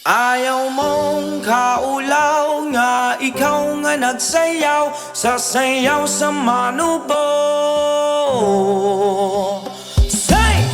Ayaw mong kaulaw nga ikaw nga nagsayaw sa sayaw sa manubo. Say!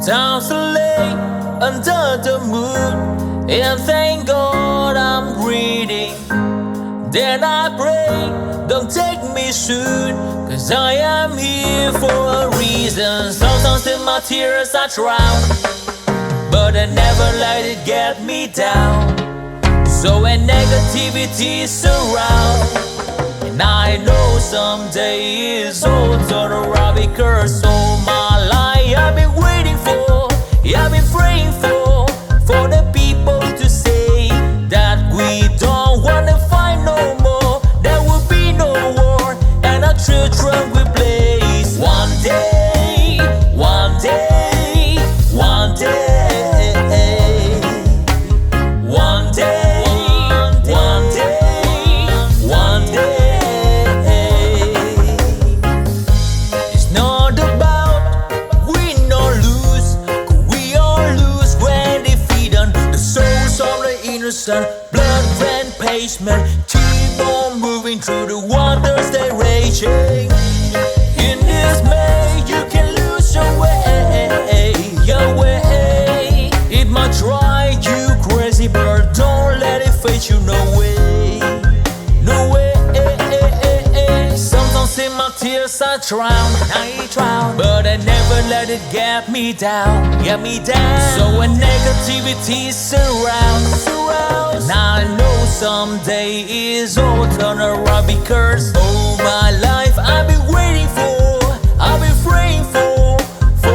Sometimes I lay under the moon and thank God I'm breathing. Then I pray, don't take me soon, cause I am here for a reason. Sometimes in my tears I drown, but I never let it get me down. So when negativity surrounds, and I know someday it's all turn around, because all my life I've been waiting for, I've been praying for the people to say that we don't wanna fight no more, there will be no war, and our children will blaze. One day, one day, one day, one day, one day, one day. It's not about win or lose, 'cause we all lose when circulation, blood ran pavement, keep on moving through the waters they raging. In this maze you can lose your way, your way. It might drive you crazy, but don't let it fade you, no way, no way. Sometimes in my tears I drown, but I never let it get me down. So when negativity surrounds, and I know someday it's all turn around, because all my life I've been waiting for, I've been praying for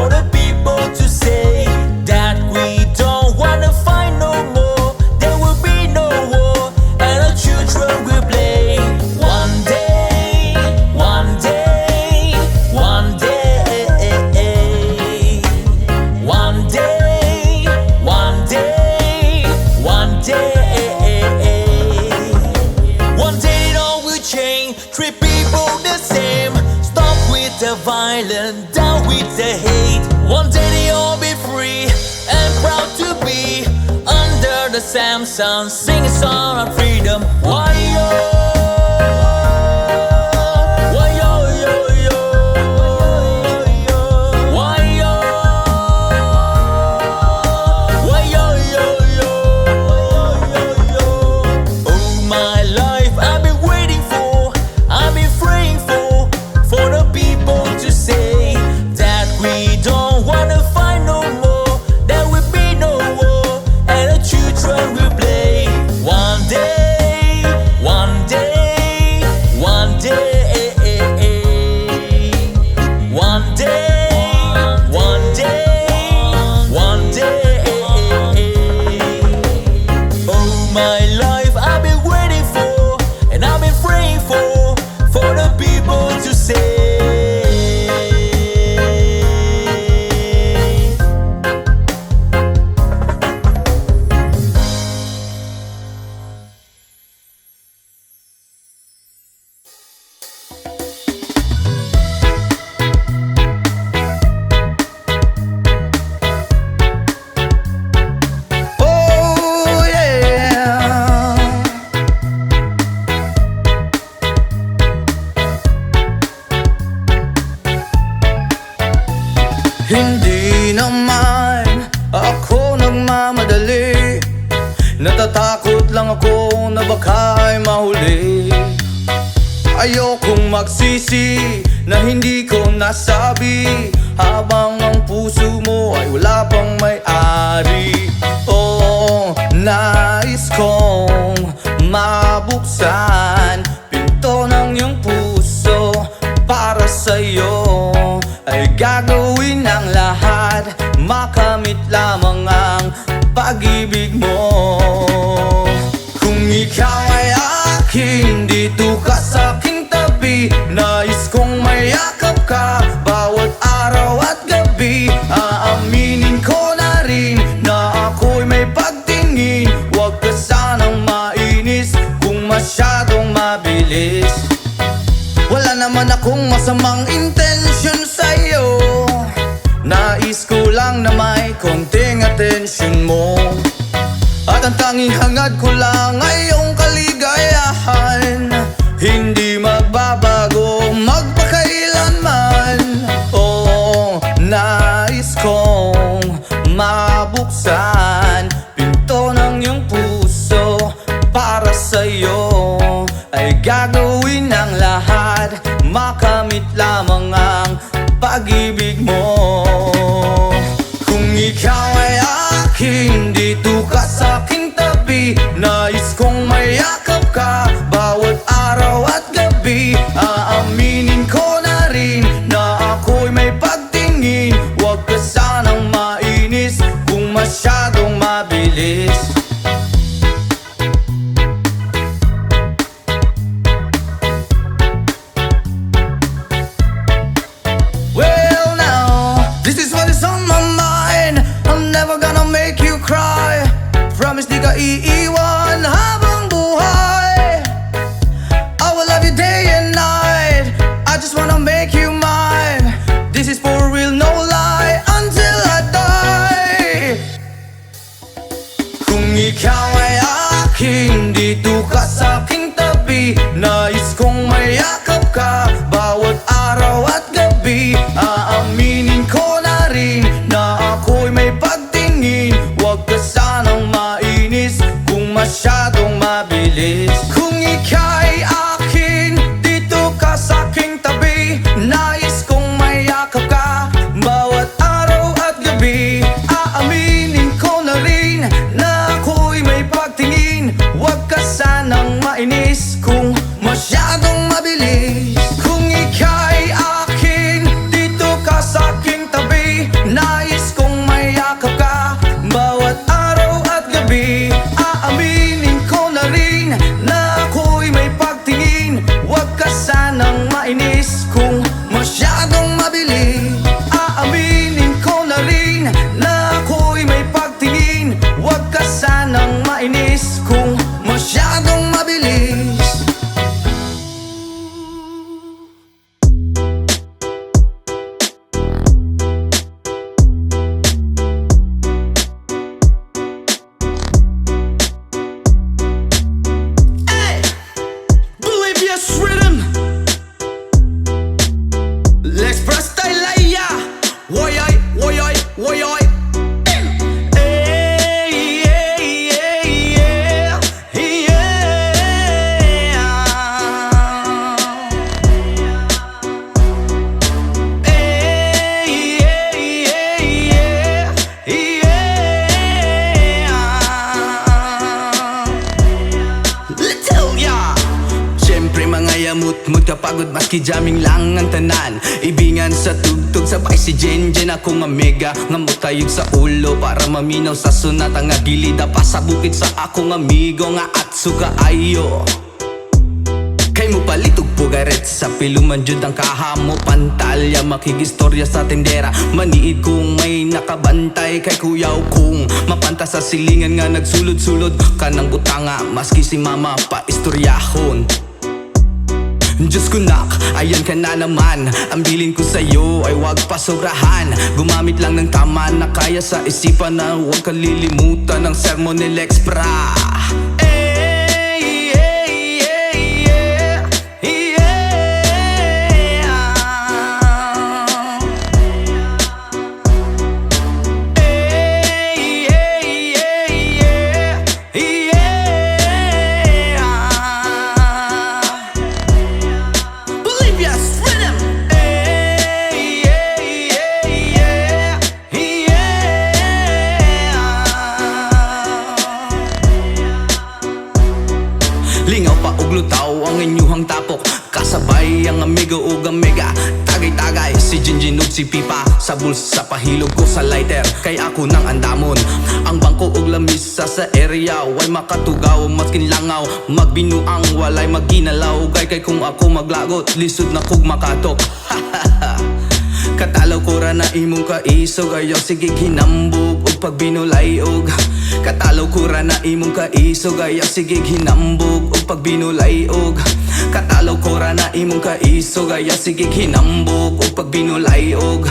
the people to say that we don't wanna fight no more, there will be no war, and our children will play. One day, one day, one day, one day, one day, one day. One day it all will change, treat people the same, stop with the violence, down with the hate. One day they all be free and proud to be under the same sun, sing a song of freedom. Why yo? Why yo yo yo? Why yo? Why yo yo yo? All my life I've been waiting for, I've been praying for the people to say that we don't wanna fight no more, there will be no war, and the children will play. One day, one day, one day, one day, one day, one day. All my life I've been waiting for, and I've been praying for the people to say. Oh yeah. Hindi naman ako nagmamadali, natatakot lang ako na baka ay mahuli. Ayokong magsisi na hindi ko nasabi, habang ang puso mo ay wala pang may-ari. Oo, nais kong mabuksan pinto ng iyong puso para sa'yo, ay gagawin ang lahat, makamit lamang ang pag-ibig mo. Kung ikaw ay akin, dito ka sa aking tabi, nais kong mayakap ka bawat araw at gabi. Aaminin ko na rin na ako'y may pagtingin, huwag ka sanang mainis kung masyadong mabilis. Wala naman akong masamang intensyon sa'yo, nais ko lang na may konting atensyon mo, at ang tanging hangad ko lang ay iyong kaligayahan, hindi magbabago magpakailanman. Oo, nais kong mabuksan pinto ng iyong puso para sa'yo, ay gagawin ang lahat, makamit lamang ang pag-ibig mo. Kung ikaw ay akin, dito ka sa aking tabi, nais kong mayakap ka bawat araw at gabi. Aaminin ko na rin na ako'y may pagtingin, huwag ka sanang mainis kung masyadong mabilis. Well now, this is what is on my mind, I'm never gonna make you cry, promise di ka iiwan habang buhay. I will love you day and night, I just wanna make you mine, this is for real, no lie, until I die. Kung ikaw ay akin, dito ka sa aking tabi. Nais kong mayakap ka bawat araw at gabi. Aaminin ko na rin na ako'y may pagtingin. Huwag ka sanang mainis kung masyadong mabilis. Kung ika'y akin, dito ka sa aking tabi. Nais kong mayakap ka bawat araw at gabi. Aaminin ko na rin na ako'y may pagtingin. Huwag ka sanang mainis kung masyadong mabilis. Kung ika'y akin, dito ka sa aking tabi. Nais kong mayakap ka bawat araw at gabi. Aaminin ko na rin na ako'y may pagtingin. Huwag ka sanang mainis kung masyadong mabilis. Aaminin ko na rin na ako'y may pagtingin. Huwag ka sanang mainis kung masyadong mabilis. Hey! Bolivia's rhythm. Let's press Tailaya. Woyoy, woyoy, woyoy. Hey, yeah, yeah, yeah, yeah. Hey, yeah, yeah, yeah, yeah. Let's tell ya. Siyempre mga yamut-mut kapagod maski jamming lang ang tanan. Ibingan sa tugtog sabay si Jenjen ako nga mega. Nga mutayog sa ulo para maminaw sa sunat. Ang agilida pa sa bukid sa akong amigo nga Atsuka ayo. Kay mo palitog pugaret sa piluman jud ang kahamo. Pantalya makigistorya sa tendera. Maniid kung may nakabantay kay kuyaw kung mapanta sa silingan nga nagsulod-sulod ka ng butanga. Maski si mama pa istoryahon. Diyos ko nak, ayan ka na naman. Ang bilin ko sa'yo ay wag pa sobrahan. Gumamit lang ng tama na kaya sa isipan na huwag kalilimutan ng sermon ni Lex Pra. Hey, hey, hey, yeah, yeah. Hey, hey, hey, yeah, yeah. Bolivia's rhythm. Hey, yeah, yeah, yeah. Lingaw pa ug lutaw ang inyuhang tapok. Kasabay ang amigo ug ang mega. Tagay-tagay si Jinjin ug si Pipa. Sa bulsa pahilog ko sa lighter kay ako nang andamon. Ang bangko ug lamisa sa area way makatugaw maskin langaw. Magbinuang walay maginalaw. Kay kung ako maglagot lisod na kog makatok. Katalaw ko ra na imong kaisog. Ayaw sige hinambog ug pagbinulay og. Katalaw ko ra na imong kaisog. Ayaw sige hinambog ug pagbinulay og. Katalaw ko ra na imong kaisog. Ayaw sige hinambog ug pagbinulay og.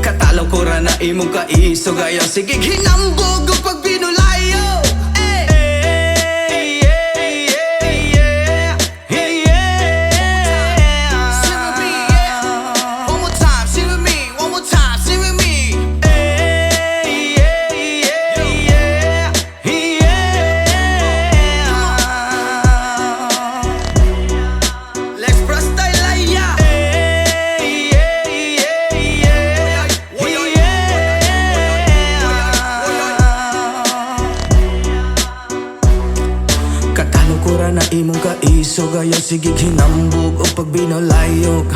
Katalaw ko ra na imong kaisog. Ayaw sige hinambog ug pagbinulay og. Na imong kaisog ayaw sige hinambog o pagbinulayog.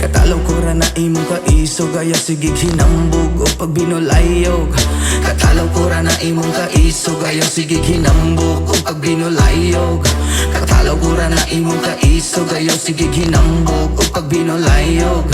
Katalaw ko ra na imong kaisog ayaw sige hinambog o pagbinulayog. Katalaw ko ra na imong kaisog ayaw sige hinambog o pagbinulayog. Katalaw ko ra na imong kaisog ayaw sige hinambog o pagbinulayog.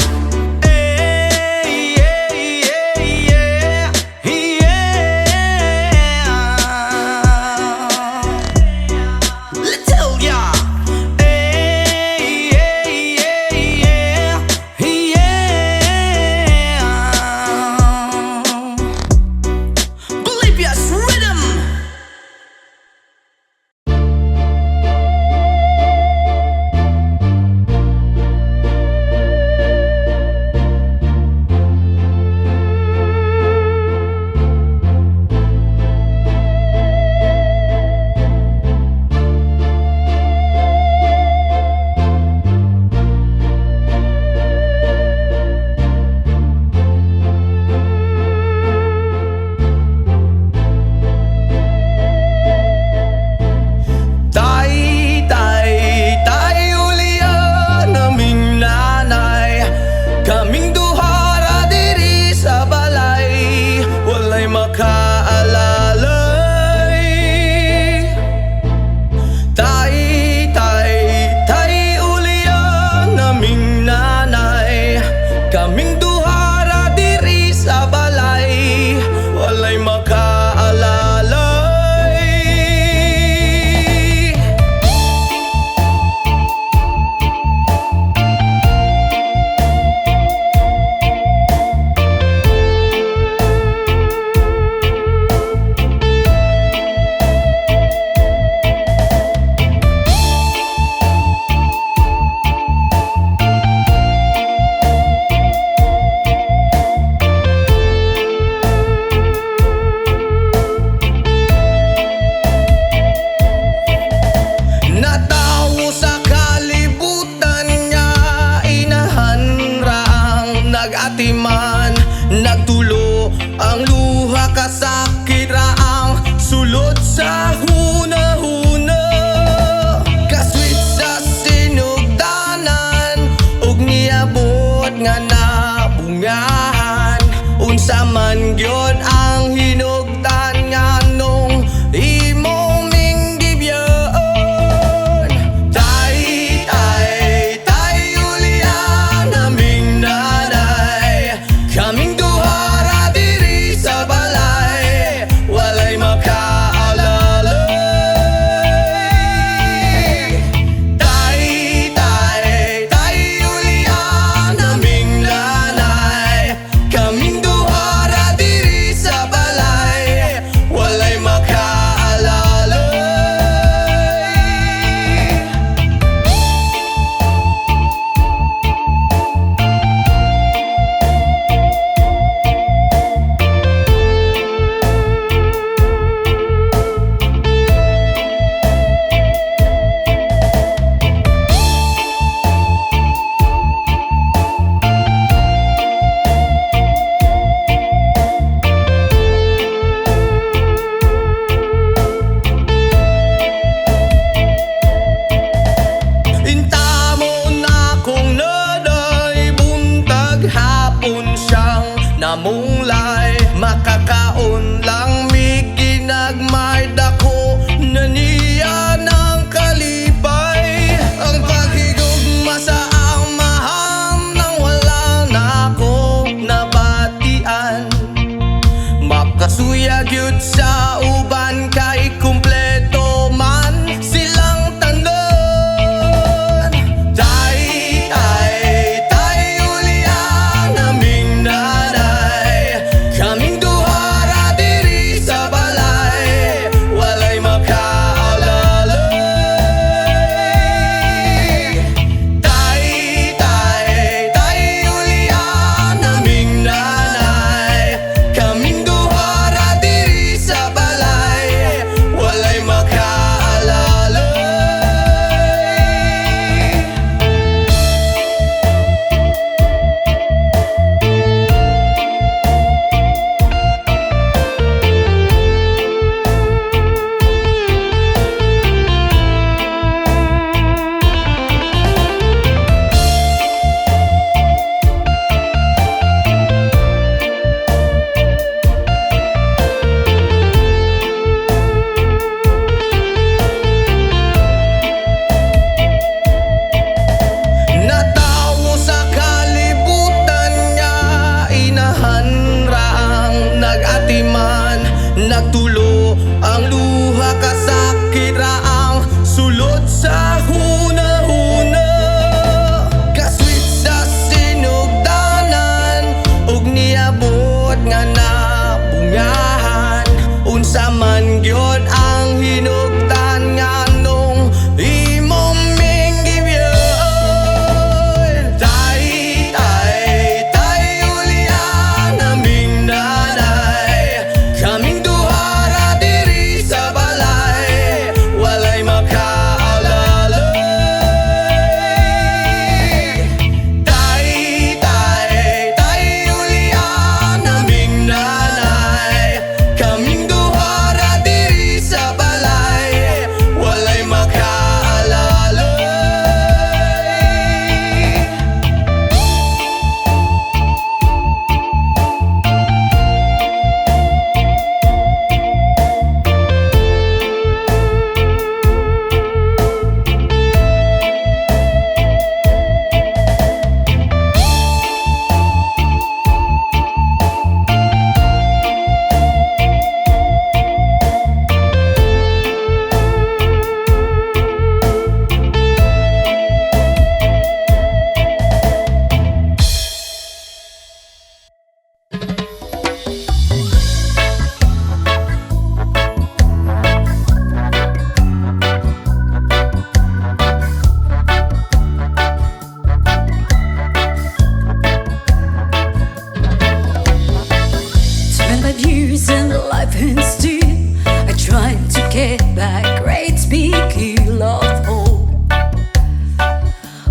get back. Great big hill of hope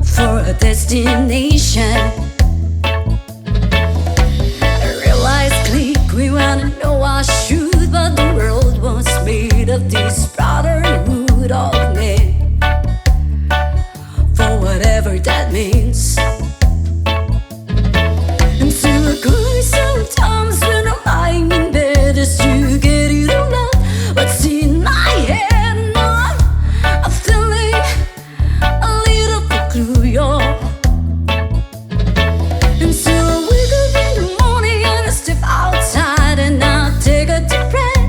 for a destination. I realize click, we wanna know our truth, but the world was made of this brotherhood of men, for whatever that means. And so I cry sometimes when I'm lying in bed just to get it all out. What's in my head now? I'm feeling a little peculiar. And so I wake up in the morning and I step outside and I take a deep breath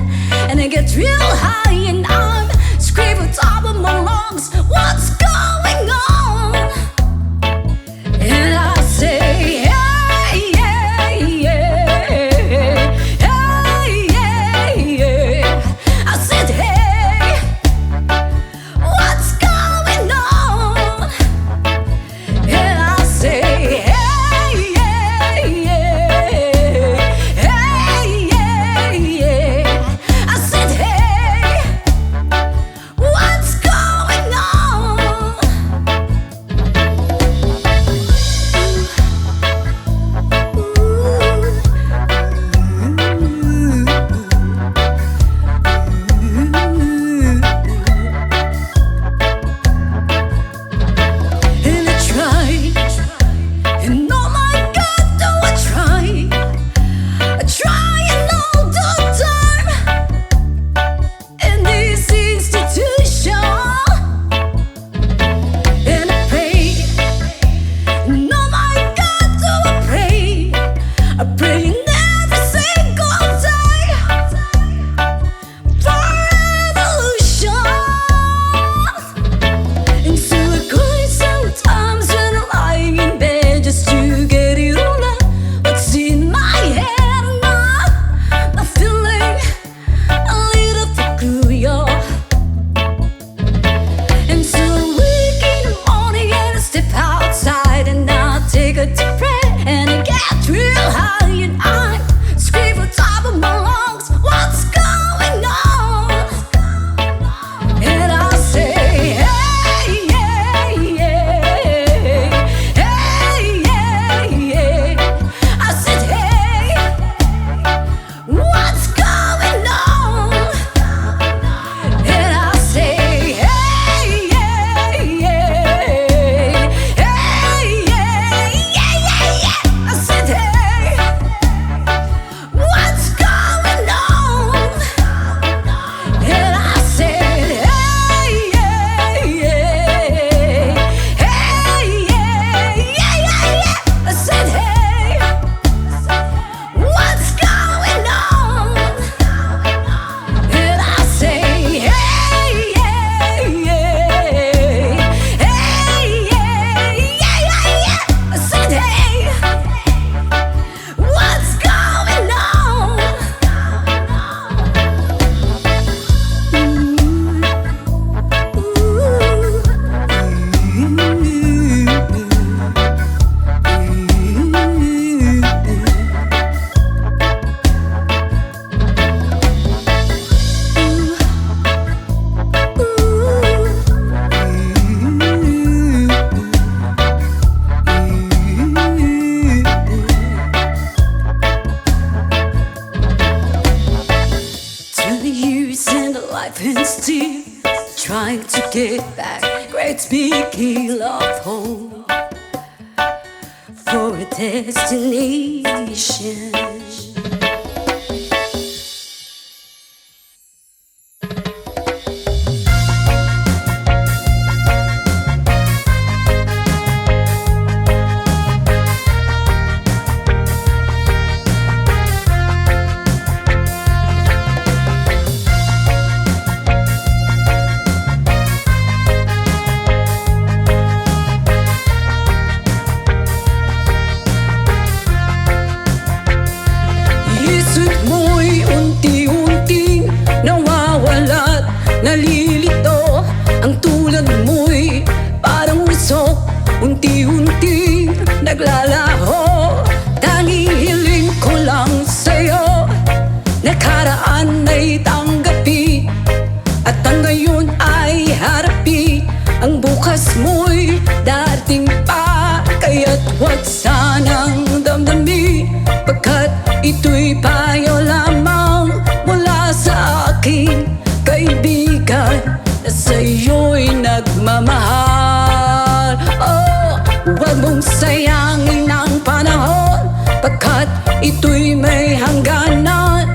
and I get real high and I'm screaming top of my lungs, what's going on? And I say, hey, yeah, yeah, hey, yeah, yeah. I said, hey, what's going on? And I say, hey, yeah, yeah, hey, yeah, yeah. I said, hey, what's going on? And I try, and oh my God, do I try? I try and all the time in this institution, and I pray, and oh my God, do I pray? I pray every single day for revolution. And so I cry sometimes when I'm lying in bed just to get it all out. What's in my head now? I'm feeling a little peculiar. And so I wake in the morning and I step outside and I take a deep breath and I get real high and I scream on top of my lungs, what's going on? And I say, hey, yeah, yeah, hey, yeah, yeah. I said, hey, what's going on? And I say, hey, yeah, yeah, hey, yeah, yeah. I said, hey, what's going on? And I said, hey, yeah, yeah, hey, yeah. I said, hey, what's going on? And I say, hey, yeah, yeah, hey, yeah. I said, hey, what's going on? To the years and the life and still trying to get back. Great big hill of hope for a destination. kaibigan na sa'yo'y nagmamahal. Oh, huwag mong sayangin ang panahon, pagkat ito'y may hangganan.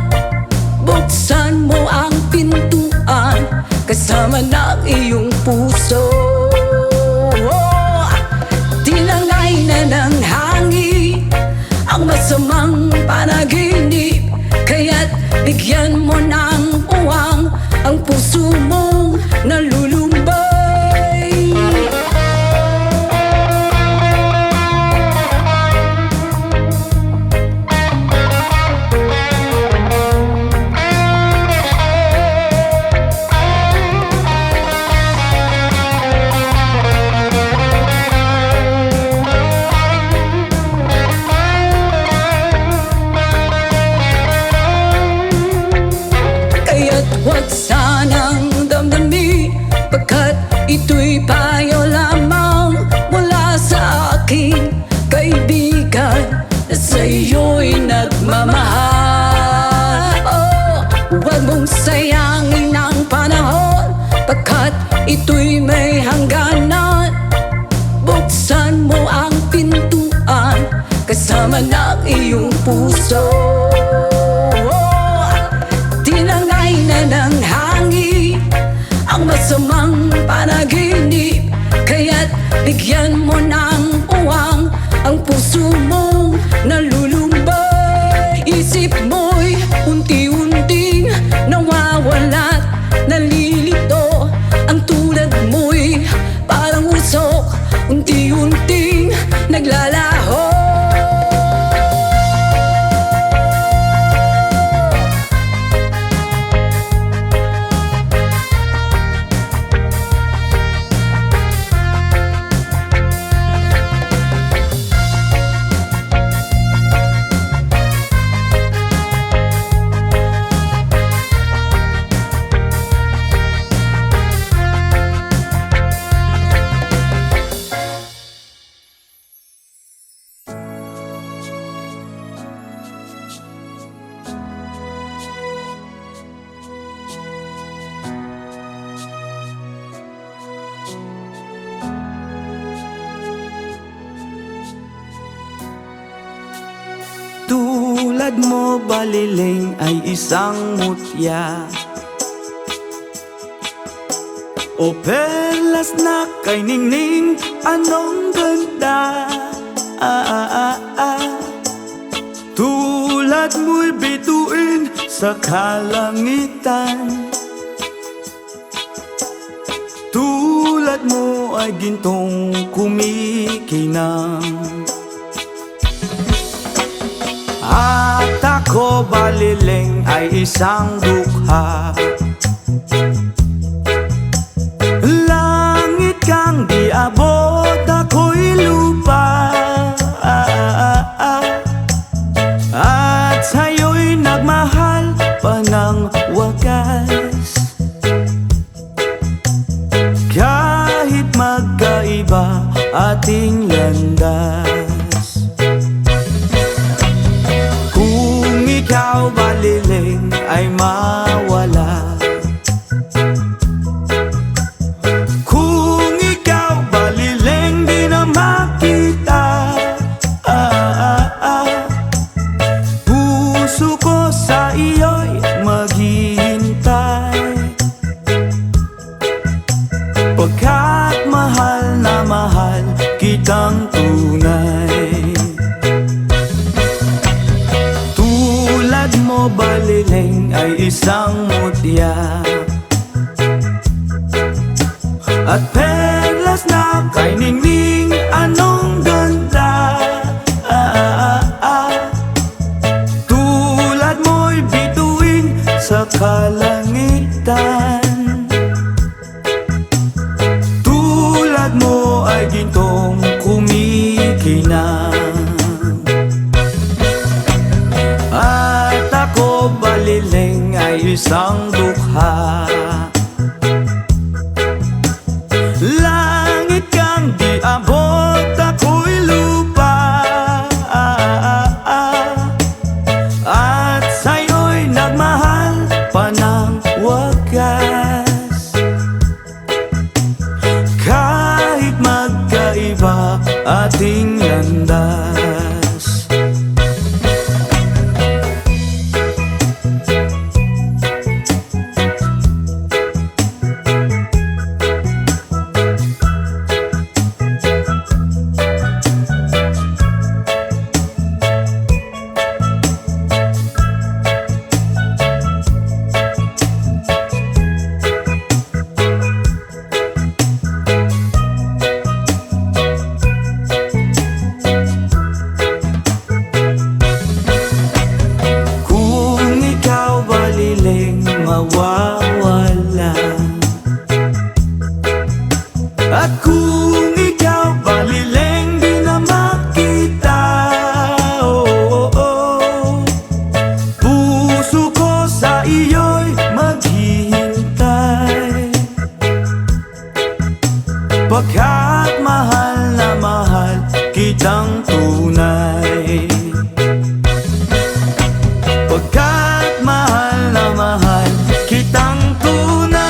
Buksan mo ang pintuan kasama ng iyong puso. Oh, tinangay na ng hangin ang masamang panaginip, kaya't bigyan mo ng uwang ang puso mong nalulumbay. Kaya't huwag sanang damdamin, pagkat ito'y payo lamang mula sa akin, kaibigan na sa'yo'y nagmamahal. Oh, huwag mong sayangin ang panahon, pagkat ito'y may hangganan. Buksan mo ang pintuan kasama ng iyong puso. Tinangay na ng hangin ang masamang panaginip, kaya't bigyan mo ng uwang ang puso mong nalulumbay. Isip mo'y unti-unting nawawala't nalilito, ang tulad mo'y parang usok, unti-unting naglalaho. Tulad mo baliling ay isang mutya, o perlas na kay ningning, anong ganda. Tulad mo'y bituin sa kalangitan, tulad mo ay gintong kumikinang. At ako baliling ay isang dukha, langit kang di abot, ako'y lupa. At sa'yo'y nagmahal pa ng wagas, kahit magkaiba ating landas. Ikaw baliling ay mawala, kung ikaw baliling di na makita. Puso ko sa iyo'y maghihintay, pagkat mahal na mahal kitang tunay. Mo baliling ay isang mutya, at perlas na kay ningning, anong ganda. Tulad mo'y bituin sa kalangitan, tulad mo ay gintong kumikinang. Baliling ay isang dukha, langit kang di abot, ako'y lupa. At sa'yo'y nagmahal pa ng wagas, ating landas. Mawawala. At kung ikaw baliling di na makita, oh, oh, oh, puso ko sa iyo'y maghihintay, pagkat mahal na mahal kitang tunay. Pagkat mahal na mahal kitang tunay.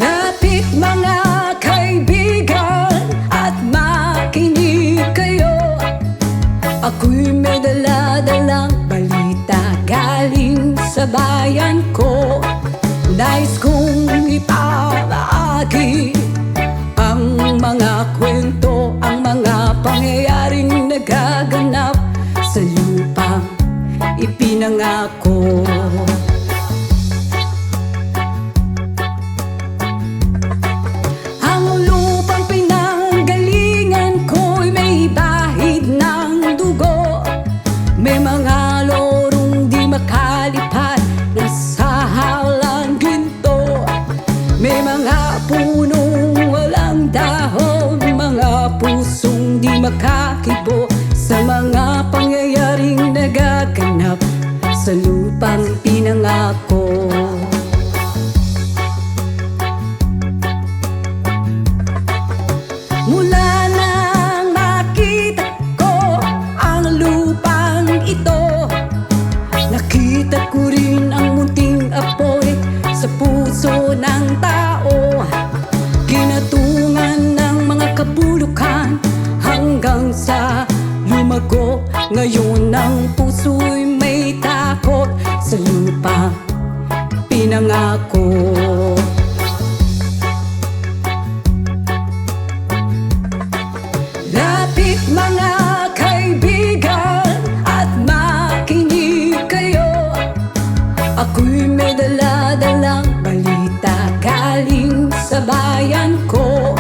Lapit mga kaibigan at makinig kayo. Ako'y may dala-dalang balita galing sa bayan ko. Nais kong ipamahagi ang mga kwento, ang mga pangyayaring nagaganap sa lupang ipinangako. Ang lupang pinanggalingan ko'y may bahid ng dugo. May mga lorong di makalipad na sa halang ginto. May mga punong walang dahon, mga pusong di makakibo sa mga pangyayaring nagaganap sa lupang pinangako. Mula nang makita ko ang lupang ito, nakita ko rin ang munting apoy sa puso ng tao. Kinatungan ng mga kabulukan hanggang sa lumago. Ngayon ang puso'y may takot sa lupang pinangako. Lapit mga kaibigan at makinig kayo. Ako'y may dala-dalang balita galing sa bayan ko.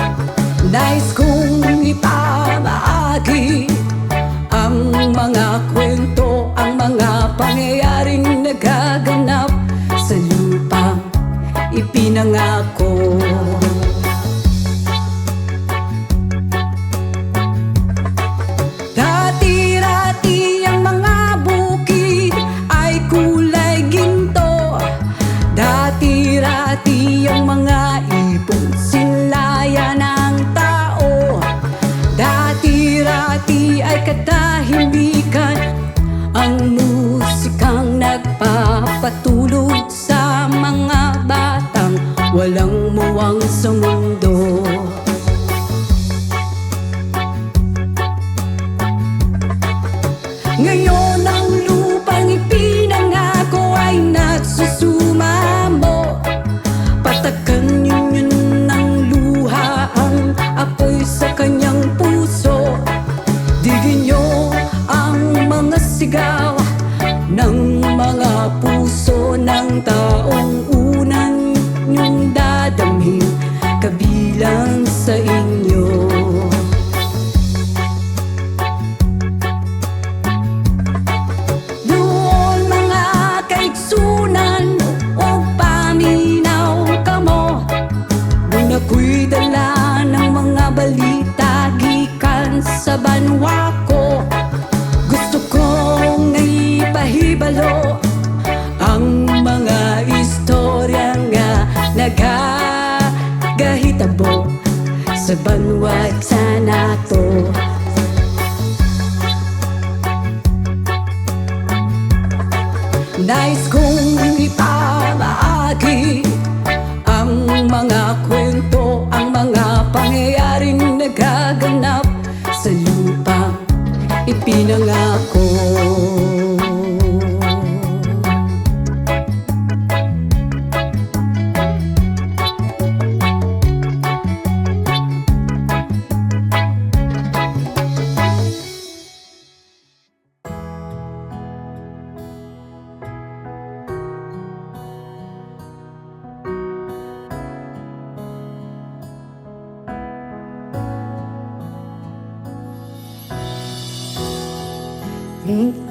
Nais kong ipamahagi ang mga kwento, ang mga pangyayaring nagaganap sa lupang ipinangako. Dati-rati ang mga bukid ay kulay ginto. Dati-rati ang mga ibon sinlaya ng tao. Dati-rati ay katahimikan ang musikang nagpapatulog sa mga batang walang muwang sa mundo. Ngayon ang lupang ipinangako ay nagsusumamo. Patakan yun ng luha ang apoy sa kanyang puso. Digin niyo ang mga sigaw ng mga puso ng taong unang niyong dadamhin kabilang sa inyo. Doon mga kaigsunan o paminaw kamo, doon ako'y dala ng mga balita gikan sa banwa ko. Gusto kong ipahibalo ang mga istorya sa banwag sana to. Nais kong ipamahagi ang mga kwento, ang mga pangyayaring nagaganap sa lupang ipinangako.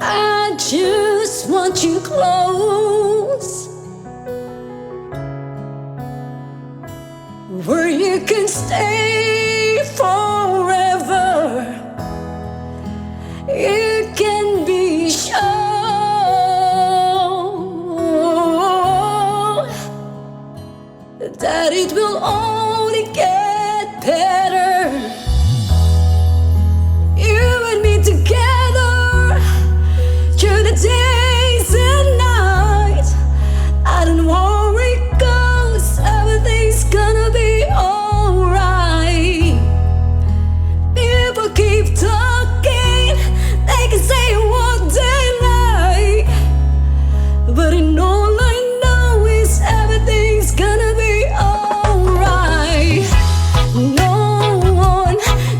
I just want you close, where you can stay forever. You can be sure that it will only get better. You and me together through the days and nights. I don't worry, 'cause everything's gonna be alright. People keep talking, they can say what they like, but in all I know is everything's gonna be alright. No one,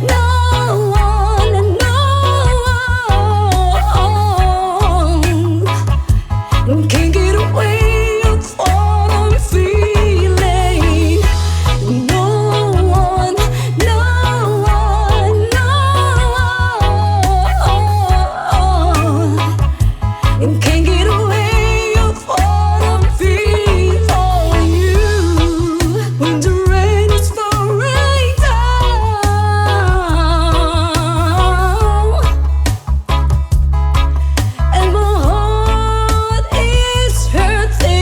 no one, no one can get away of what I'm feeling. No one, no one, no one can get away of what I'm feeling for you. When the rain is falling down and my heart is hurting,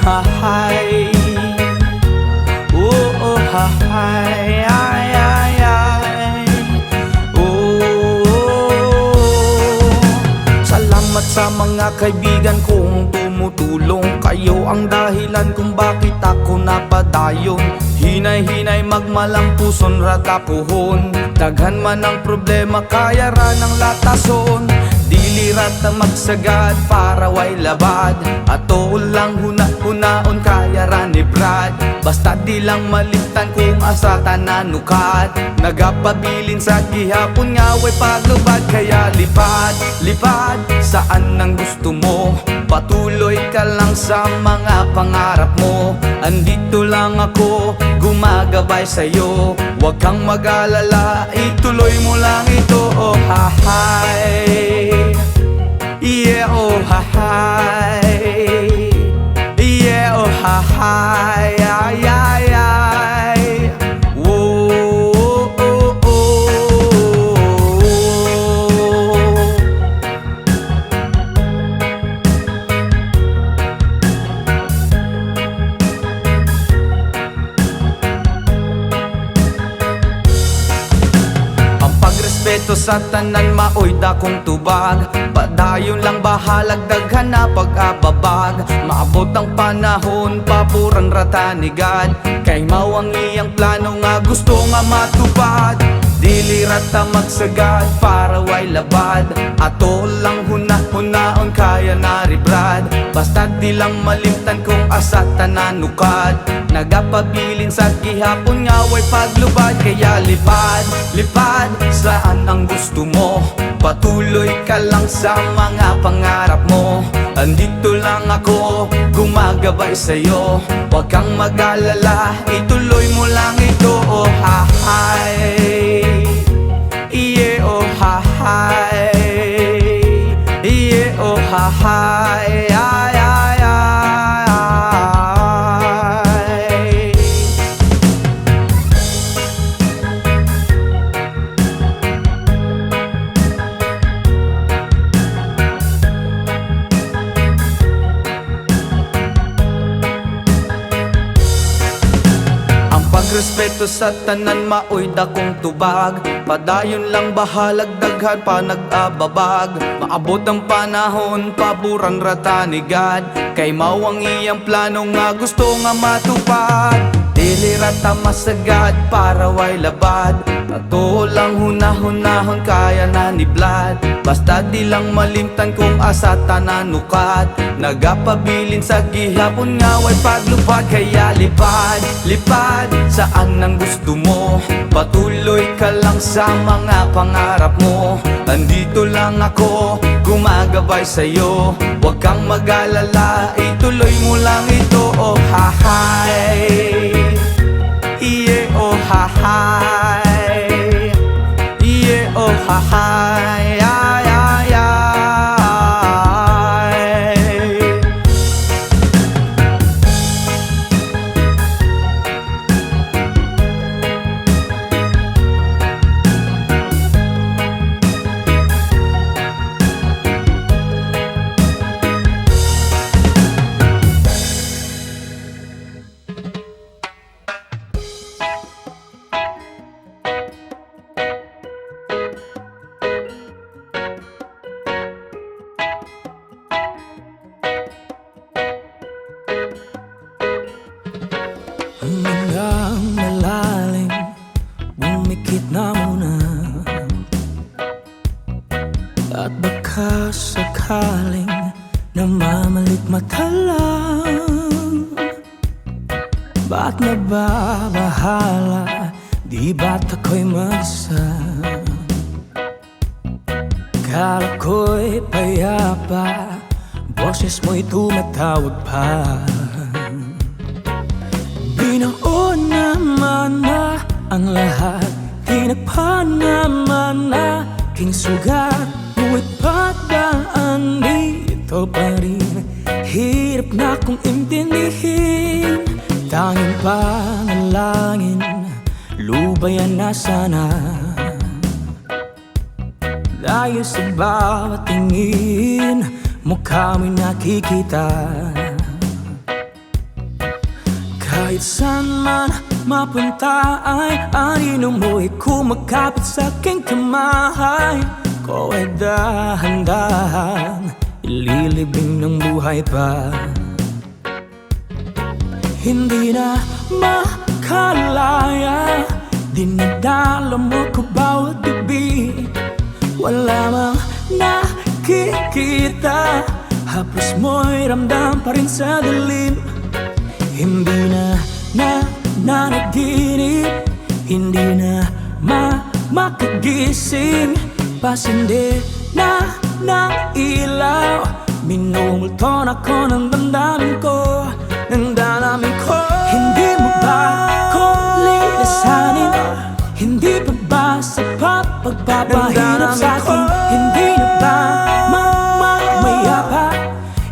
ha hay. Oh ha hay, ay ay ay. Salamat sa mga kaibigan kong tumutulong. Kayo ang dahilan kung bakit ako napadayon. Hinay-hinay magmalampuson ratapuhon. Daghan man ang problema kaya ra ng latason. Dilirat na magsagad para way labad. Ato lang huna-hunaon kaya ra ni Brad. Basta di lang malimtan kung asa tananukat. Nagapabilin sa gihapon nga way paglubad. Kaya lipad, lipad saan ang gusto mo. Patuloy ka lang sa mga pangarap mo. Andito lang ako, gumagabay sa'yo. Huwag kang mag-alala, ituloy mo lang ito. Oh ha hay, yeah oh ha hay, yeah oh ha hay, ay ay ay. Whoa, oh, oh, oh. Respeto sa tanan maoy dakong tubag. Padayon lang bahalag daghan na pag-ababag. Maabot ang panahon papuran ratanigad. Kay mao ang iyang plano nga gusto nga matupad. Dili rata magsagad para way labad. Ato lang huna-hunaon kaya na ribrad. Basta di lang malimtan kung asa tananukad. Nagapabilin sa gihapon nga way paglubad. Kaya lipad, lipad saan ang gusto mo. Patuloy ka lang sa mga pangarap mo. Andito lang ako, gumagabay sa'yo. Huwag kang mag-alala, ituloy mo lang ito. Oh ha hay, yeah oh ha hay, yeah oh ha hay, ay ay ay. Respeto sa tanan maoy dakong tubag. Padayon lang bahalag daghan pa nag-ababag. Maabot ang panahon paburan ratanigad. Kay mao ang iyang plano nga gusto nga matupad. Dili rata masagad para way labad. Ato lang huna-hunahon kaya na ni Vlad. Basta di lang malimtan kung asa tananukat. Nagapabilin sa gihapon nga way paglupad. Kaya lipad, lipad saan ang gusto mo. Patuloy ka lang sa mga pangarap mo. Andito lang ako, gumagabay sa'yo. Huwag kang mag-alala, ituloy mo lang ito. Oh ha hay, yeah oh ha hay, yeah oh ha hay, ay ay ay. Hanggang malalim, bumikit na muna. At baka sakaling namamalit mata lang. Ba't nababahala, di ba't ako'y mag-isa? Kala ko'y payapa, boses mo'y tumatawag pa. Binaon naman na ang lahat, tinagpan naman na aking sugat. Ngunit ba't ba andito pa rin? Hirap na kong intindihin. Tanging panalangin, lubayan na sana. Dahil sa bawat tingin, mukha mo'y nakikita. Kahit saan man mapunta ay anino mo'y kumakapit sa aking kamay ko ay dahan-dahan ililibing ng buhay pa. Hindi na makalaya, dinadala mo ko bawat gabi. Wala mang nakikita, haplos mo'y ramdam pa rin sa dilim. Hindi na nanaginip, hindi na makagising. Pasindi na ng ilaw, minumulton ako ng damdamin ko, ng damdamin ko. Hindi mo ba ako lilisanin? Hindi pa ba sapat pagpapahirap sa'kin? Hindi na ba mamayapa?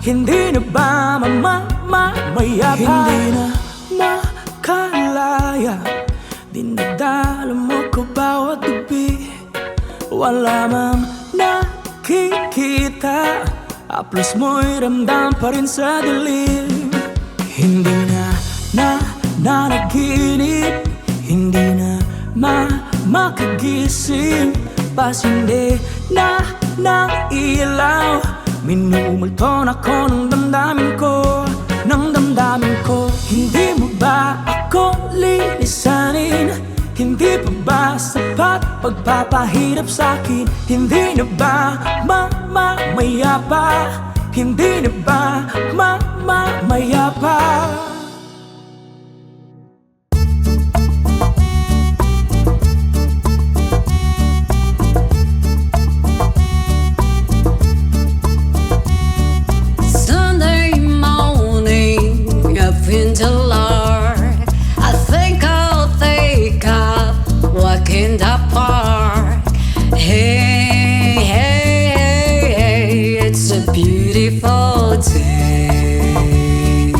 Hindi na ba mamayapa? Hindi na makalaya, dinadala mo ko bawat gabi. Wala mang nakikita, haplos mo'y ramdam pa rin sa dilim. Hindi na nanaginip, hindi na makagising. Pasindi na ng ilaw, minumulton ako ng damdamin ko, ng damdamin ko. Hindi mo ba ako lilisanin? Hindi pa ba sapat pagpapahirap sa'kin? Hindi na ba mamayapa? Hindi na ba mamayapa? Sunday morning, up in the Lord, I think I'll take up walk in the park. Hey, hey, hey, hey, it's a beautiful day.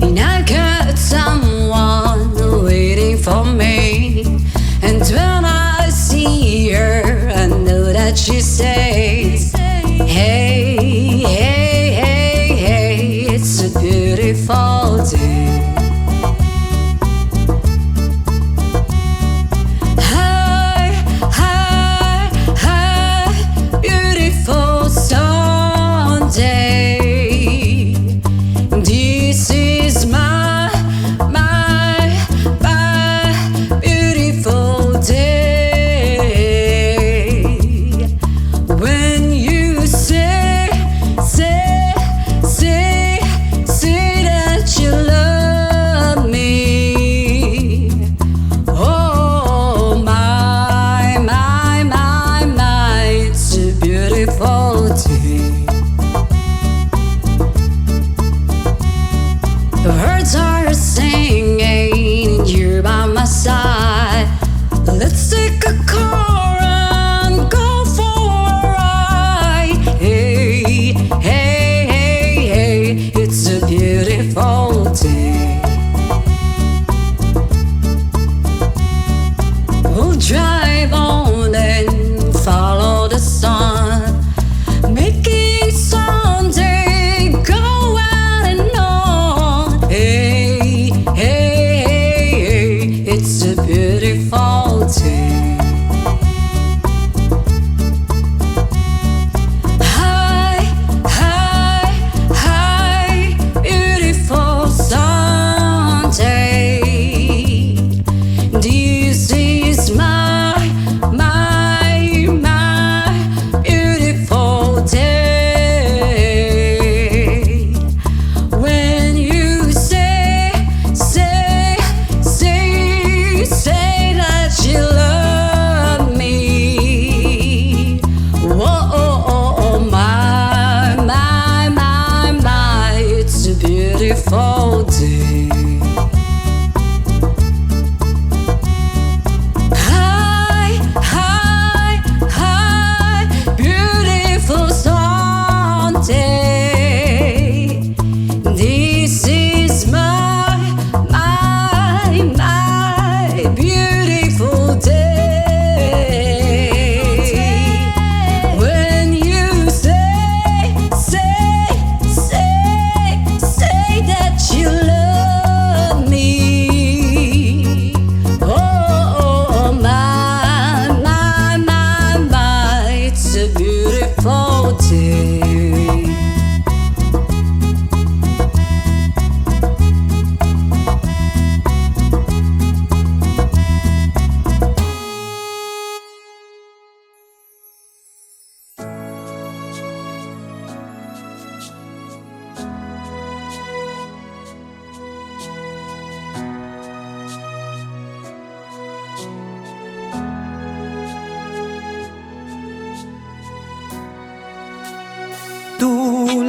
And I got someone waiting for me. And when I see her, I know that she says, hey, hey, hey, hey, it's a beautiful day. Hi, hi, hi, beautiful Sunday. This is my beautiful day. When you say that you love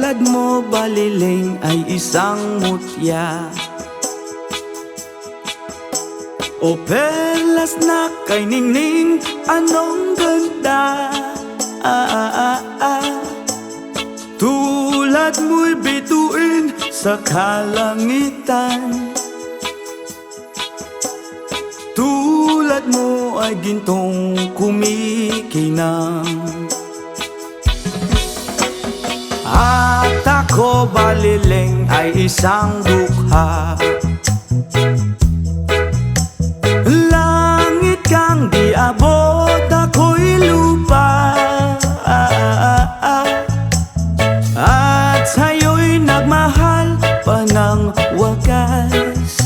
Tulad mo baliling ay isang mutya, o perlas na kay ningning, anong ganda. Tulad mo'y bituin sa kalangitan, tulad mo ay gintong kumikinang. At ako baliling ay isang dukha, langit kang di abot, ako'y lupa. At sa'yo'y nagmahal pa ng wagas,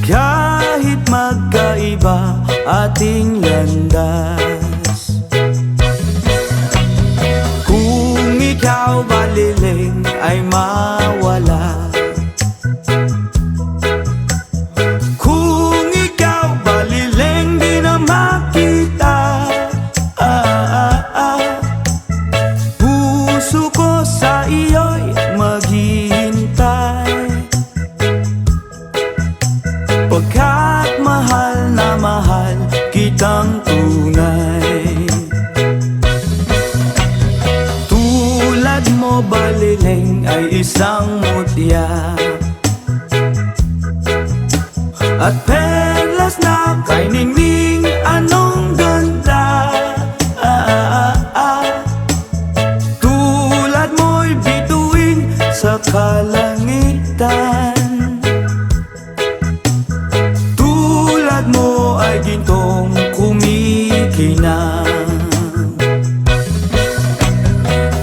kahit magkaiba ating landas. Kung ikaw baliling ay mawala, kung ikaw baliling di na makita, puso ko sa iyo'y maghihintay, pagkat mahal na mahal kitang tunay. Tulad mo baliling ay isang mutya, at perlas na kay ningning, anong ganda. Tulad mo'y bituin sa kalangitan, tulad mo ay gintong kumikinang.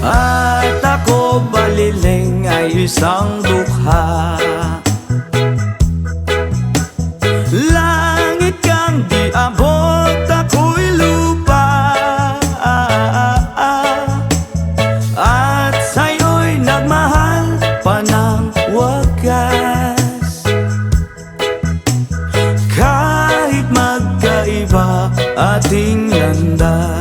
At ako baliling ay isang dukha, langit kang di abot, ako'y lupa. At sa'yo'y nagmahal pa ng wagas, kahit magkaiba ating landas.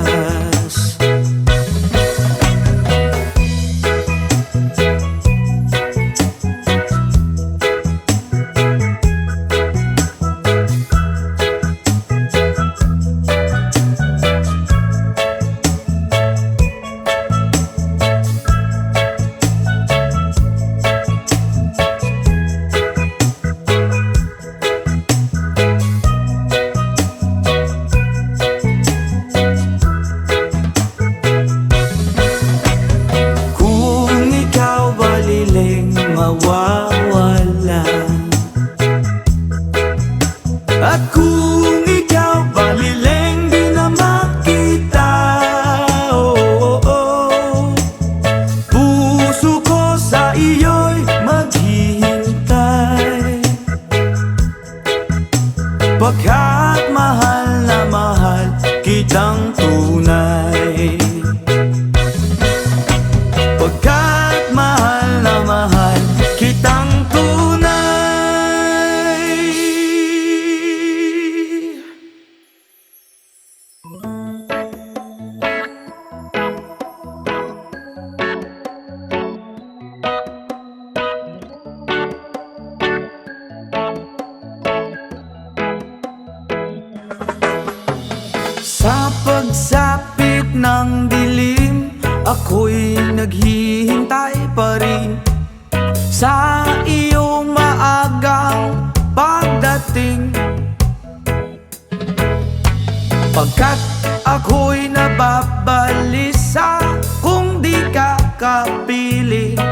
Mawawala. At kung ikaw baliling di na makita, puso ko sa iyo'y maghihintay, pagkat mahal na mahal kitang tunay, pagkat mahal na mahal kitang tunay. Sa pagsapit ng dilim, ako'y naghihintay pa rin sa iyong maagang pagdating, pagkat ako'y nababalisa kung di ka kapiling.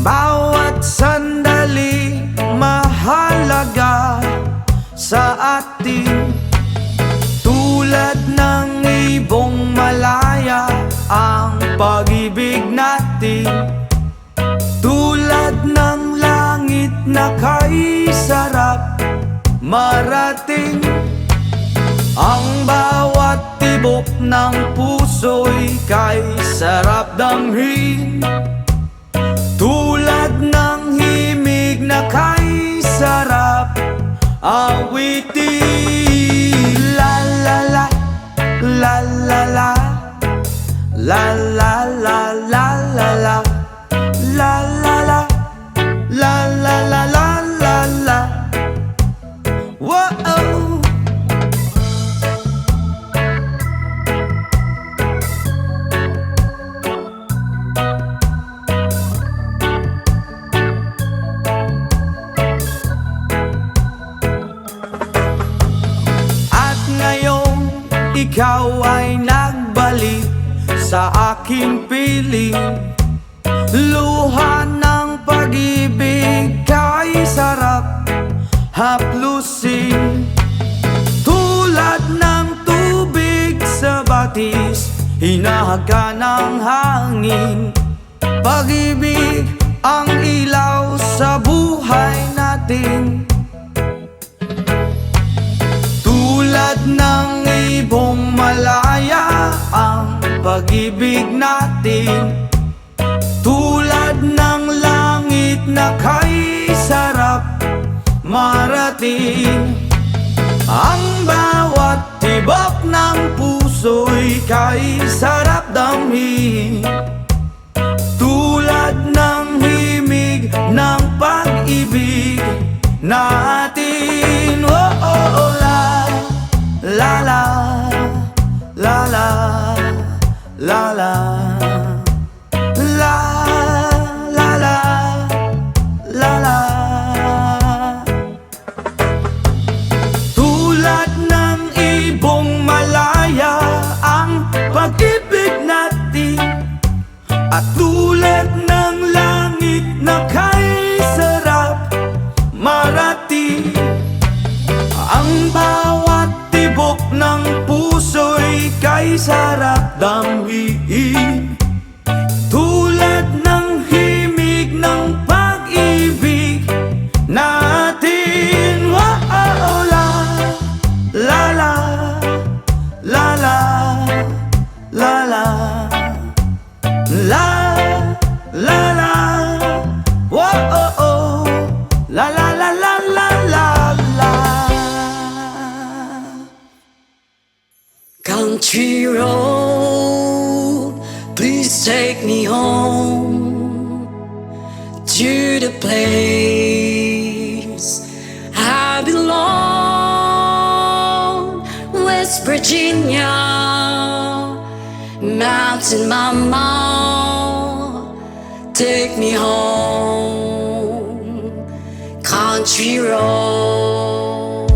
Bawat sandali mahalaga sa atin, tulad ng ibong malaya ang pag-ibig natin, tulad ng langit na kay sarap marating. Ang bawat tibok ng puso'y kay sarap damhin, tulad ng himig na kay sarap awitin. La la la, la la la, la la la. aking piling. Luha ng pag-ibig kay sarap haplusin. Tulad ng tubig sa batis, hinahaga ng hangin. Pag-ibig ang ilaw sa buhay natin. Tulad ng ibong malaya ang pag-ibig natin. Tulad ng langit na kay sarap marating. Ang bawat tibok ng puso'y kay sarap damhin. Tulad ng himig ng pag-ibig natin. Oh, oh, oh, la, la, la, la, la, la, la, la, la, la, la, la. Tulad ng ibong malaya ang pag-ibig natin. At tulad ng langit na kay sarap marating. Ang bawat tibok ng puso'y kay sarap damhin. Tulad ng himig ng pag-ibig natin. Wow, la, la, la, la, la, la, la. La, la, la, whoa, oh, oh. La, la, la, la, la, la, la. Country road, please take me home to the place I belong. West Virginia, Mountain Mama, take me home. Country road,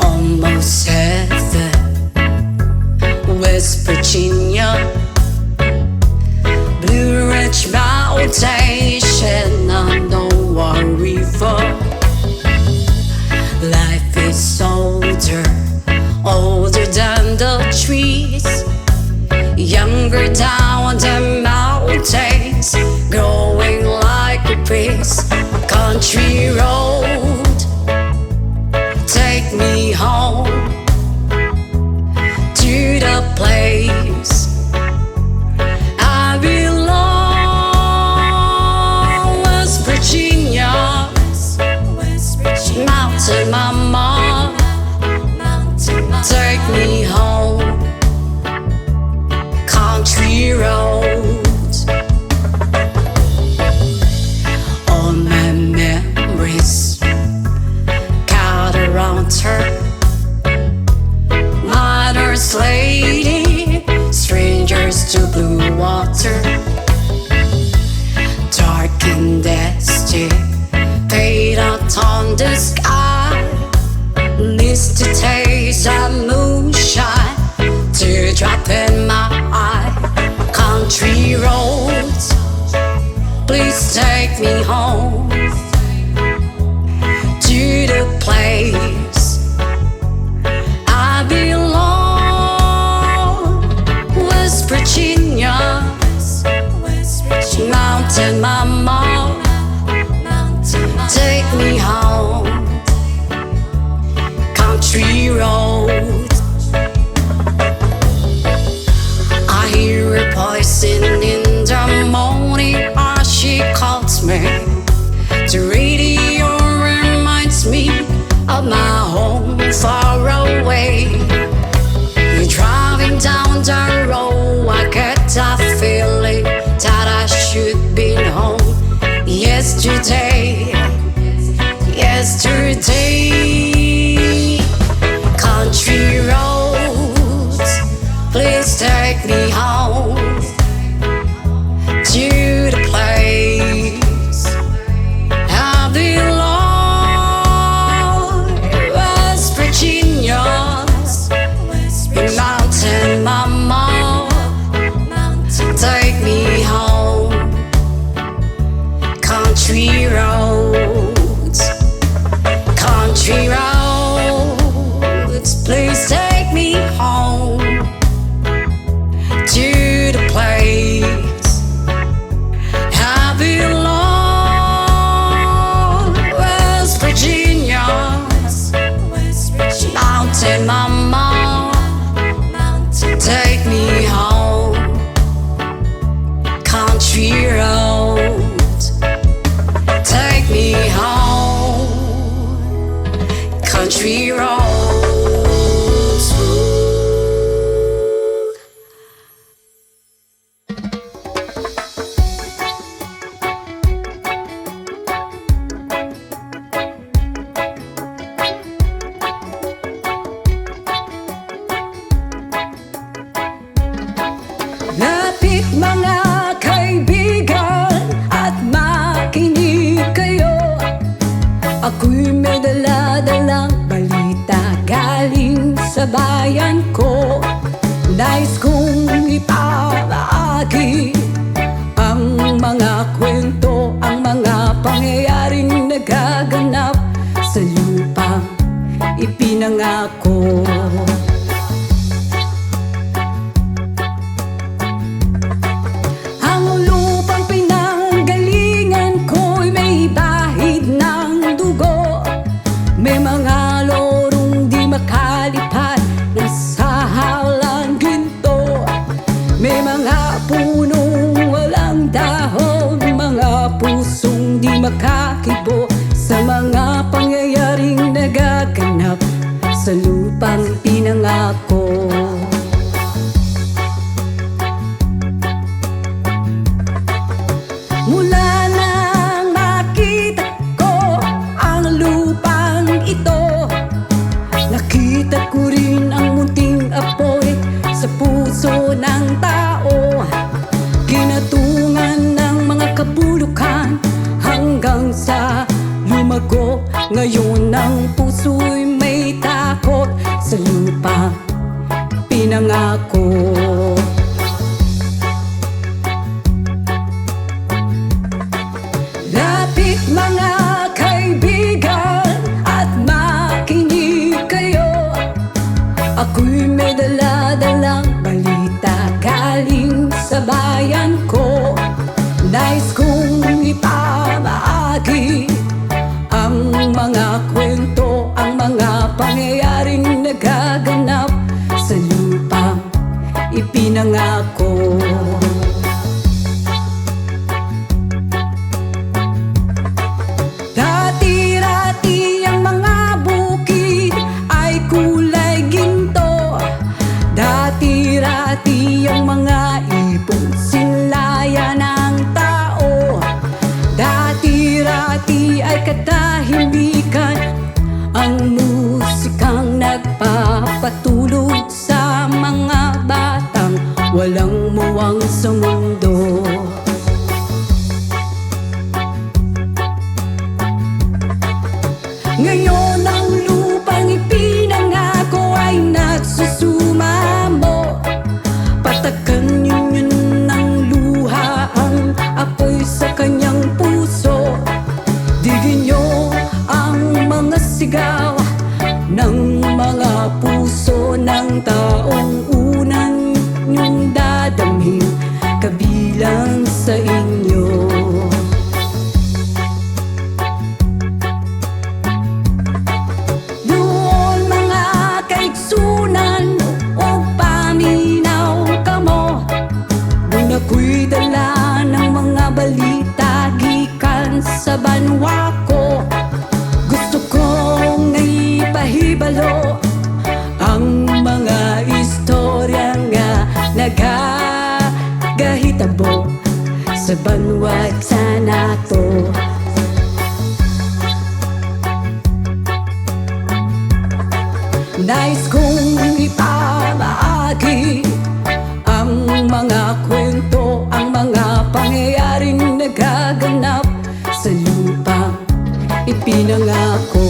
almost heaven. West Virginia, Blue Ridge Mountain, Shenandoah River. Life is older, older than the trees, younger down the mountains, growing like a breeze. Country road, take me home to the place I belong. West Virginia, Mountain Mama, take me home. Country roads, all my memories cut around her. Mother's lady, strangers to blue water. Dark and dusty, fade out on the sky. Least to taste of moonshine, teardrop in my eye. Country roads, please take me home to the place I belong. West Virginia, Mountain Mama, take me home. Country road, I hear a voice in the morning as she calls me. The radio reminds me of my home far away. You're driving down the road, I get that feeling that I should be home. Yesterday, country roads, please take me home to the place I belong. West Virginia, Mountain Mama, Ako'y may dala-dalang balita galing sa bayan ko. Nais kong ipamahagi ang mga kwento, ang mga pangyayaring nagaganap sa lupang ipinangako. Ang lupang pinanggalingan ko'y may bahid ng dugo. May mga lorong di makalipad na sa halang ginto. May mga punong walang dahon, mga pusong di makakibo sa mga pangyayaring nagaganap sa lupang pinangako. Mula nang makita ko ang lupang ito, nakita ko rin ang munting apoy sa puso ng tao. Kinatungan ng mga kabulukan hanggang sa lumago. Ngayon ang puso'y may takot sa lupang pinangako. Lapit mga kaibigan at makinig kayo. Ako'y may dala-dalang balita galing sa bayan ko. Nais kong ipamahagi ang mga kwento, ang mga pangyayaring nagaganap sa lupang ipinangako. Dati-rati ang mga bukid ay kulay ginto. Dati-rati ang mga ipon sinlaya ng tao. Dati-rati ay katahimikan ang musikang nagpapatulog sa mga batang walang muwang sa mundo. Ngayon ang lupang ipinangako ay nagsusumamo. Patakan ninyo ng luha ang apoy sa kanyang puso. Digin nyo ang mga sigaw ng mga puso ng taong unan nyong dadamhin kabilang sa inyo. Doon mga kaigsunan o paminaw kamo. Doon ako'y dala ng mga balita gikan sa banwa ko. Gusto kong ipahibalo ang mga istorya nga nagagahitabo sa banwa sa nato. Nais kong ipamahagi ang mga kwento, ang mga pangyayaring nagaganap sa lupang ipinangako.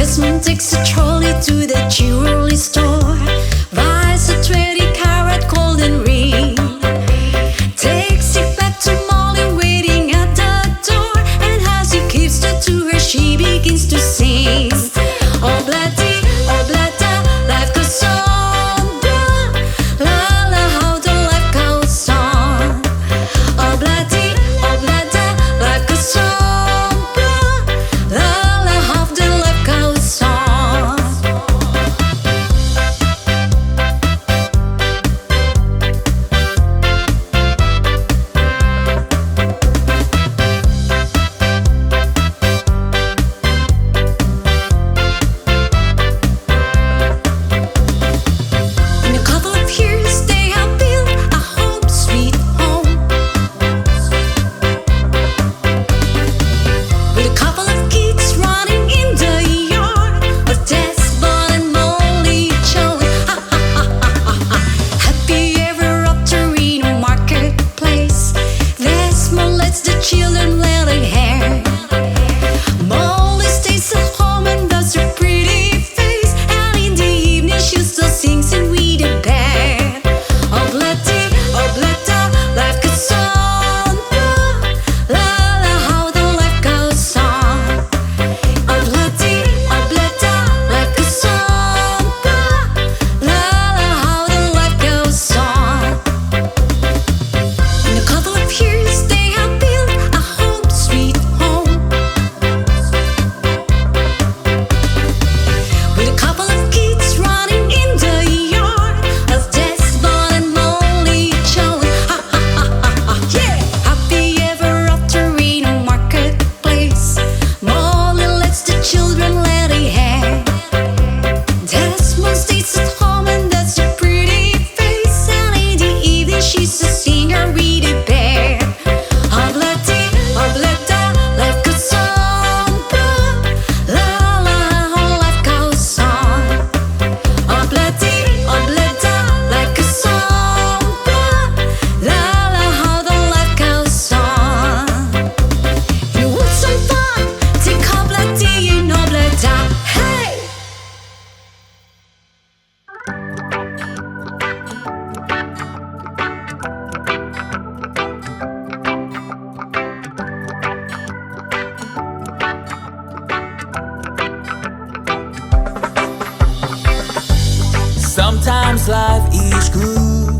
salesman takes a trolley to the jewelry store, buys a 20-carat golden ring, takes it back to Molly waiting at the door, and as he gives it to her, she begins to sing. Oblati, oblata, life goes on, blah, la la, how the life goes on. Oblati, oblata, life goes on, blah, la la, how the life goes on. In a couple of years, they have built a home, sweet home, with a couple of kids running in the yard of Desmond and Molly Jones. Ha ha ha ha ha ha. Happy ever after in a marketplace. Desmond lets the children let it hair. Molly stays at home and does her pretty face, and in the evening she still sings and with a bear. Oblati, oblata, life goes on, la la, how the life goes on. Oblati, oblata, life goes on, la la, how the life goes on. In a couple of years, they have built a home, sweet home, with a couple of kids running in the yard of Desmond and Molly Jones. Ha ha ha ha ha, yeah! Happy ever after in a marketplace. Molly lets the children let it hair. Desmond stays at home and does a pretty face, and in the evening she's a singer with a bear. Oblati, oblata, life goes on, la la, how life goes on. Oblati, oblata, life goes on, la la, how the life goes on. You want some fun? Take oblati and oblata, hey! Sometimes life is good,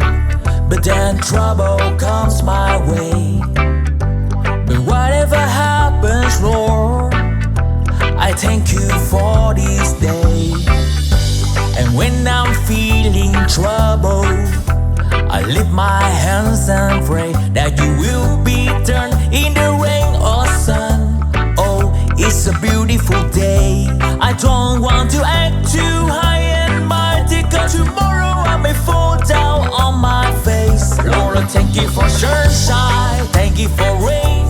but then trouble comes my way. But whatever happens, Lord, I thank you for this day. And when I'm feeling trouble, I lift my hands and pray that you will be turned in the rain or sun. Oh, it's a beautiful day. I don't want to act too high and mighty, 'cause tomorrow I may fall down on my face. Lord, I thank you for sunshine, thank you for rain,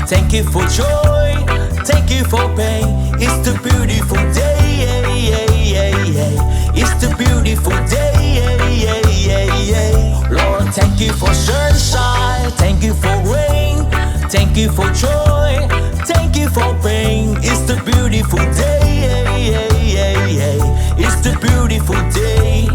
thank you for joy, thank you for pain. It's the beautiful day, it's the beautiful day, Lord, thank you for sunshine, thank you for rain, thank you for joy, thank you for pain. It's the beautiful day, it's the beautiful day,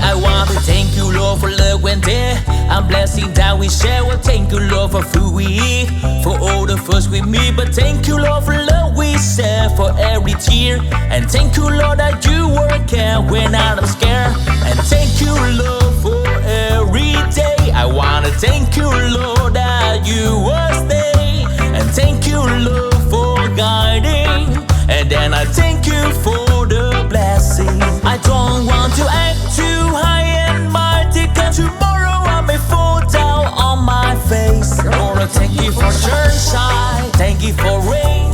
I want to thank you, Lord, for love when there and blessing that we share. Well, thank you, Lord, for food we eat, for all the first we meet. But thank you, Lord, for love we share, for every tear. And thank you, Lord, that you work out when I'm scared. And thank you, Lord, for every day. I wanna thank you, Lord, that you will stay. And thank you, Lord, for guiding. And then I thank you for the blessing. I don't want to act too high and mighty, 'cause tomorrow I may fall down on my face. Lord, I thank you for sunshine, thank you for rain,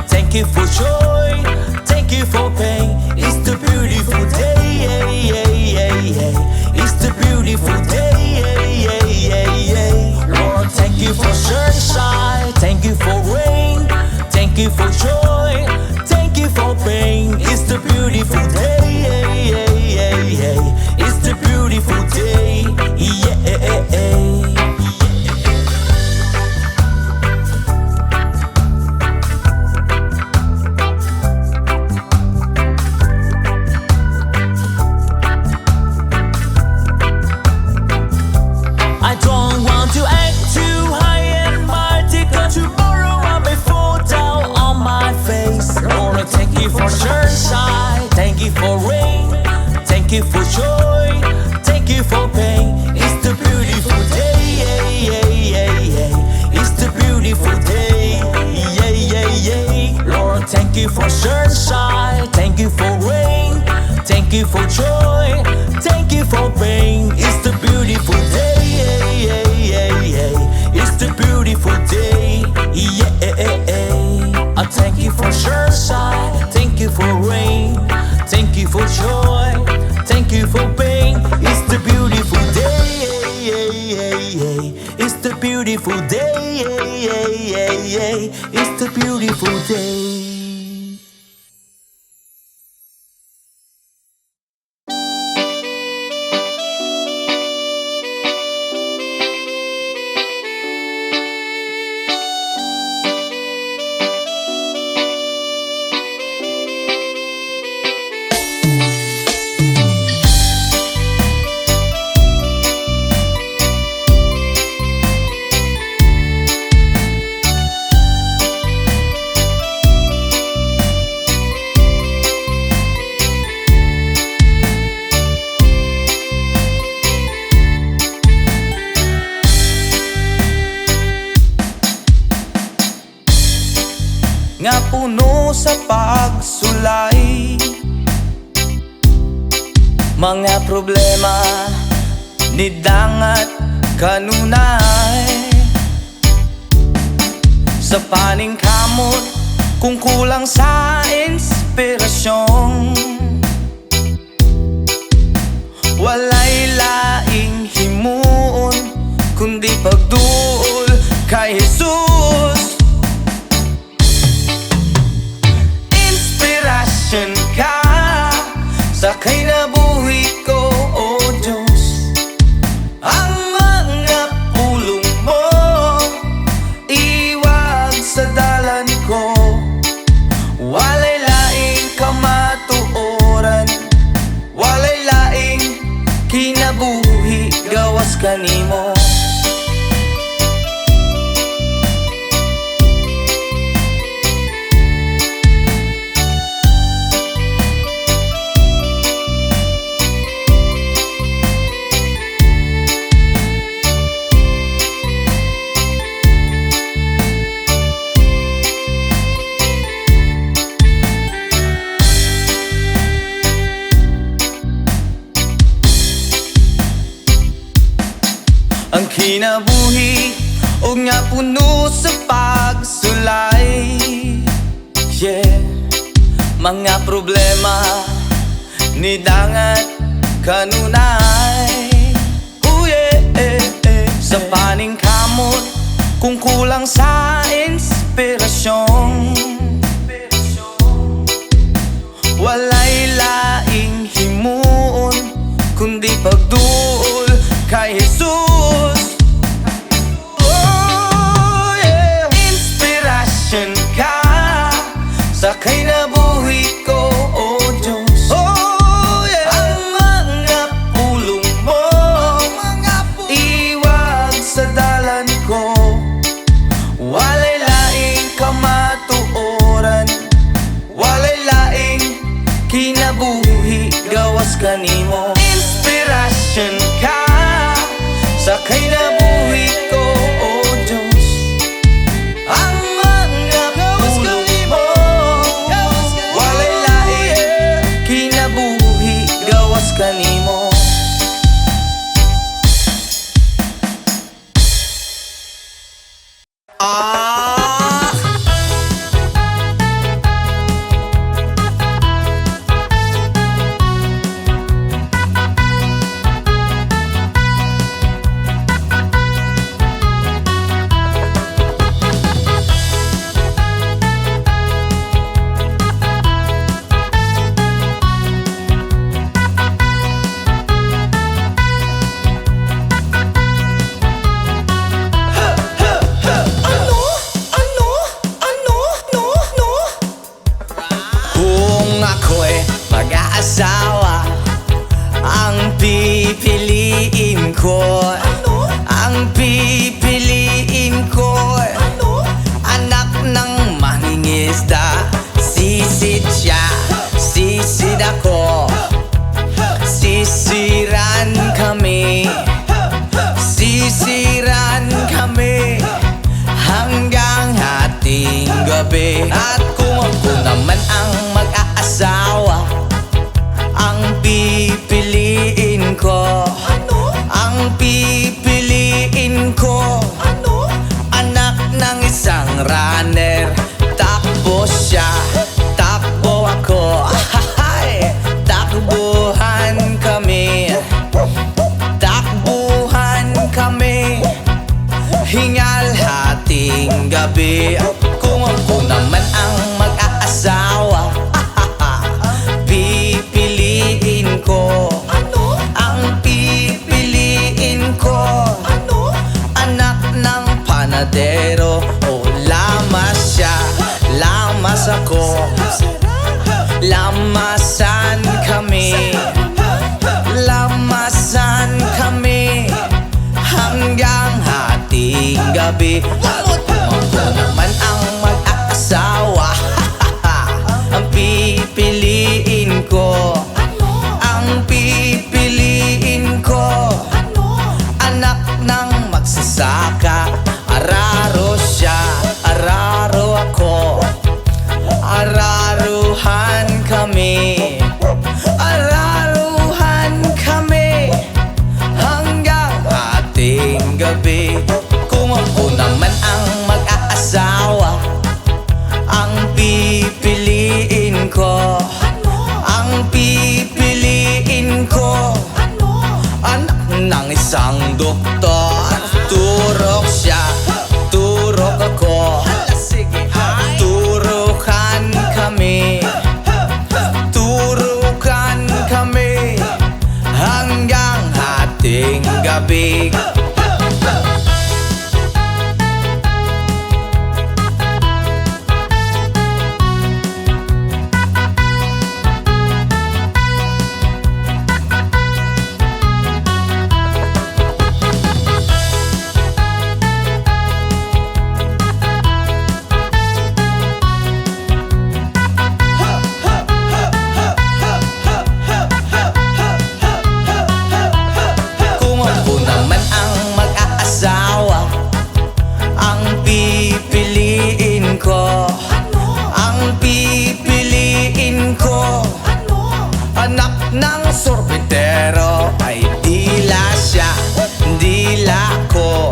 thank you for joy, thank you for pain. It's the beautiful day, it's the beautiful day, Lord, thank you for sunshine, thank you for rain, thank you for joy, thank you for pain. It's the beautiful day, it's the beautiful day, for sunshine, thank you for rain, thank you for joy, thank you for pain. It's the beautiful day, yeah, yeah, yeah, yeah. It's the beautiful day, yeah, yeah, yeah. Lord, thank you for sunshine, thank you for rain, thank you for joy, thank you for pain. It's the beautiful day, yeah, yeah, yeah, yeah. It's the beautiful day, yeah. I thank you for sunshine, thank you for rain, thank you for joy, thank you for pain. It's the beautiful day, yeah, yeah, yeah. It's the beautiful day, yeah, yeah, yeah, yeah. It's the beautiful day. Nga puno sa pagsulay, mga problema ni dangat kanunay. Sa paning kamot kung kulang sa inspirasyon, walay laing himuon kundi pagduol kay Jesus. Inspirasyon ka sa kinabuhi ko, O Diyos. Ang mga pulong mo iwag sa dalan ko, walay laing kamatuoran, walay laing kinabuhi gawas kanimo. Ang kinabuhi o nga puno sa pagsulay, yeah. Mga problema ni dangat kanunay, yeah. Sa paning kamot kung kulang sa inspirasyon, walay laing himuon kundi pagduol kay Jesus. Oh yeah. Inspirasyon ka sa kinabuhi ko, O Diyos. Oh yeah. Ang mga pulong mo iwag sa dalan ko, walay laing kamatuoran, walay laing kinabuhi gawas kanimo. Inspirasyon ka sa kinabuhi ko, O Diyos. Ang mga pulong mo walay laing kinabuhi gawas kanimo. Mag-aasawa ang pipiliin ko. Ang pipiliin ko, anak ng mangingisda, sisit siya. hating gabi. At kung ako naman ang mag-aasawa, ang pipiliin ko, ang pipiliin ko, anak ng isang runner. Takbo siya, takbo ako, ahahay, takbuhan kami, takbuhan kami, hingal hating gabi. Kung ako naman ang mag-aasawa, pipiliin ko, ang pipiliin ko, anak ng panadero. O lamas siya, lamas ako, lamasan kami, lamasan kami, hanggang hating gabi. Ako naman ang mag-aasawa, ang pipiliin ko, ang pipiliin ko, anak ng magsasaka. Araro siya, araro ako, araruhan kami, araruhan kami, hanggang hating gabi. Kung ako naman ang mag-aasawa, ang pipiliin ko, ang pipiliin ko, anak ng isang doktor. Turok siya, turok ako, turukan kami, turukan kami, hanggang hating gabi. Kung ako naman ang mag-aasawa, ang pipiliin ko, ang pipiliin ko, anak ng sorbetero. Ay dila siya, dila ko,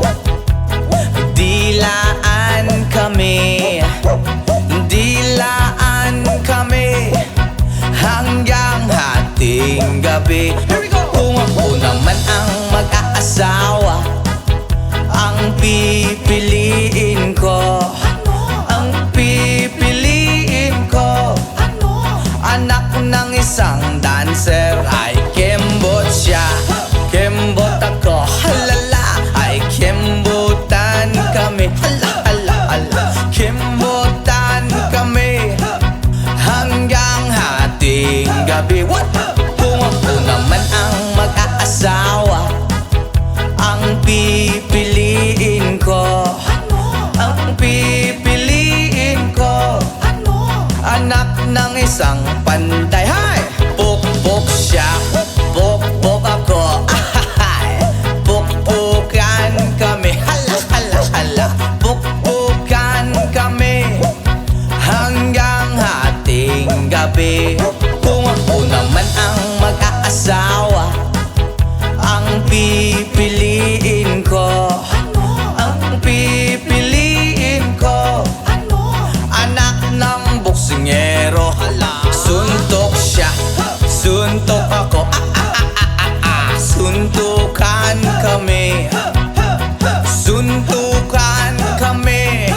dilaan kami, dilaan kami, hanggang hating gabi. Kung ako naman ang mag-aasawa, ang pipiliin ko, ang pipiliin ko, anak ng isang dancer. Ay kembot siya, kembot ako, halala. Ay kembotan kami, hala hala hala, kembotan kami, hanggang hating gabi. What? Kung ako naman ang mag-aasawa, ang pipiliin ko, ang pipiliin ko, anak ng isang panday. Hay! Pukpuk siya, pukpuk ako, ahahay, pukpukan kami, hala hala hala, pukpukan kami, hanggang hating gabi. Kung ako naman ang mag-aasawa, ang pipiliin ko, ang pipiliin ko, anak ng boksingero. Suntok siya, suntok ako, suntukan kami, suntukan kami,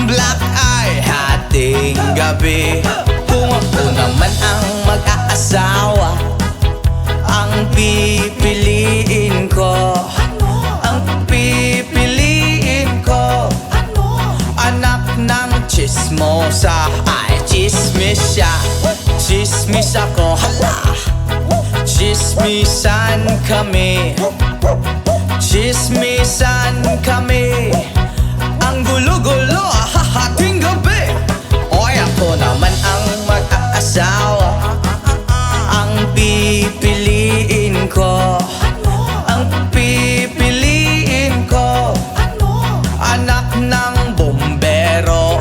black eye hating gabi. Kung ako naman ang mag-aasawa, ang pipiliin ko, ang pipiliin ko, anak ng chismosa. Ay chismis siya, chismis ako, hala, chismisan kami, chismisan kami, ang gulo-gulo hahating gabi. Oy ako naman ang mag-aasawa, ang pipiliin ko, ang pipiliin ko, anak ng bombero.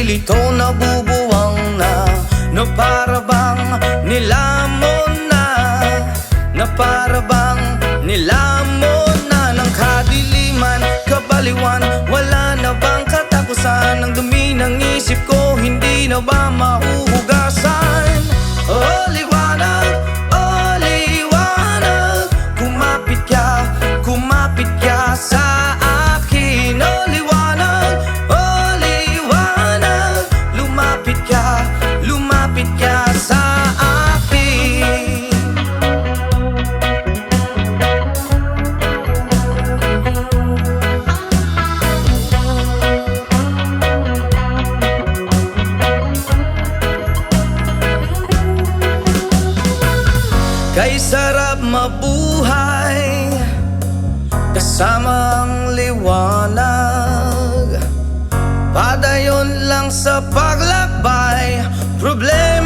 nalilito, nabubuwang na para bang nilamon na para bang nilamon na ng kadiliman, kabaliwan. Wala na bang katapusan? Ang dumi ng isip ko, hindi na ba mahuhugasan? Oh liwanag, oh liwanag, kumapit ka sa akin. Oh liwanag, lumapit ka sa akin. Kay sarap mabuhay kasama ang liwanag. Padayon lang sa paglakbay, problema